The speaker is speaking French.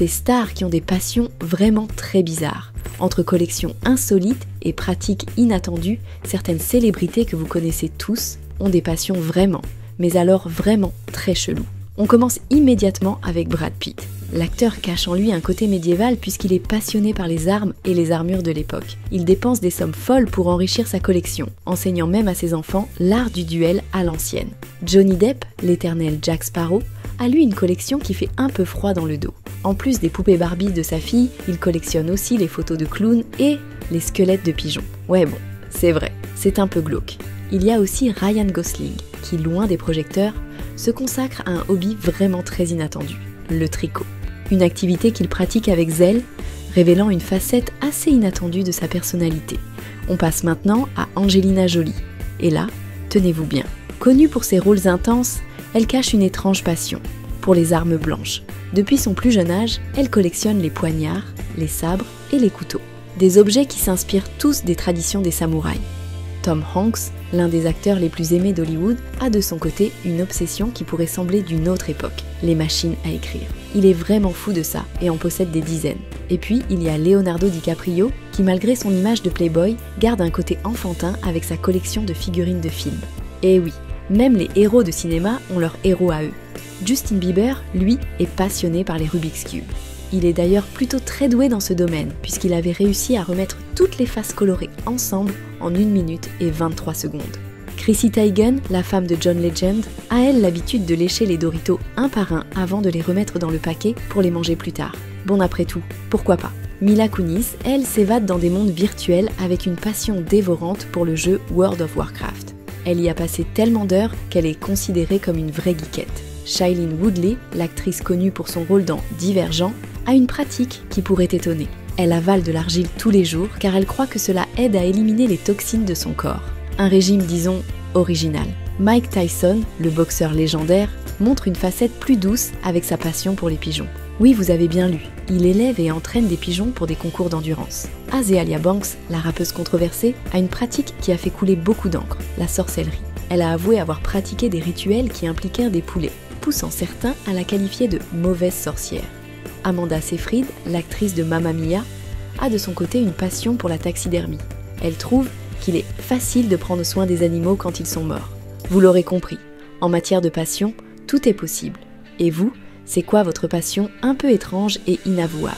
Ces stars qui ont des passions vraiment très bizarres. Entre collections insolites et pratiques inattendues, certaines célébrités que vous connaissez tous ont des passions vraiment, mais alors vraiment très cheloues. On commence immédiatement avec Brad Pitt. L'acteur cache en lui un côté médiéval puisqu'il est passionné par les armes et les armures de l'époque. Il dépense des sommes folles pour enrichir sa collection, enseignant même à ses enfants l'art du duel à l'ancienne. Johnny Depp, l'éternel Jack Sparrow, a lui une collection qui fait un peu froid dans le dos. En plus des poupées Barbie de sa fille, il collectionne aussi les photos de clowns et les squelettes de pigeons. Ouais bon, c'est vrai, c'est un peu glauque. Il y a aussi Ryan Gosling, qui loin des projecteurs, se consacre à un hobby vraiment très inattendu, le tricot. Une activité qu'il pratique avec zèle, révélant une facette assez inattendue de sa personnalité. On passe maintenant à Angelina Jolie. Et là, tenez-vous bien. Connue pour ses rôles intenses, elle cache une étrange passion pour les armes blanches. Depuis son plus jeune âge, elle collectionne les poignards, les sabres et les couteaux. Des objets qui s'inspirent tous des traditions des samouraïs. Tom Hanks, l'un des acteurs les plus aimés d'Hollywood, a de son côté une obsession qui pourrait sembler d'une autre époque, les machines à écrire. Il est vraiment fou de ça et en possède des dizaines. Et puis, il y a Leonardo DiCaprio qui, malgré son image de playboy, garde un côté enfantin avec sa collection de figurines de films. Et oui, même les héros de cinéma ont leurs héros à eux. Justin Bieber, lui, est passionné par les Rubik's Cube. Il est d'ailleurs plutôt très doué dans ce domaine, puisqu'il avait réussi à remettre toutes les faces colorées ensemble en 1 minute et 23 secondes. Chrissy Teigen, la femme de John Legend, a elle l'habitude de lécher les Doritos un par un avant de les remettre dans le paquet pour les manger plus tard. Bon après tout, pourquoi pas? Mila Kunis, elle, s'évade dans des mondes virtuels avec une passion dévorante pour le jeu World of Warcraft. Elle y a passé tellement d'heures qu'elle est considérée comme une vraie geekette. Shailene Woodley, l'actrice connue pour son rôle dans Divergent, a une pratique qui pourrait étonner. Elle avale de l'argile tous les jours car elle croit que cela aide à éliminer les toxines de son corps. Un régime, disons, original. Mike Tyson, le boxeur légendaire, montre une facette plus douce avec sa passion pour les pigeons. Oui, vous avez bien lu, il élève et entraîne des pigeons pour des concours d'endurance. Azealia Banks, la rappeuse controversée, a une pratique qui a fait couler beaucoup d'encre, la sorcellerie. Elle a avoué avoir pratiqué des rituels qui impliquèrent des poulets, poussant certains à la qualifier de mauvaise sorcière. Amanda Seyfried, l'actrice de Mamma Mia, a de son côté une passion pour la taxidermie. Elle trouve qu'il est facile de prendre soin des animaux quand ils sont morts. Vous l'aurez compris, en matière de passion, tout est possible. Et vous, c'est quoi votre passion un peu étrange et inavouable ?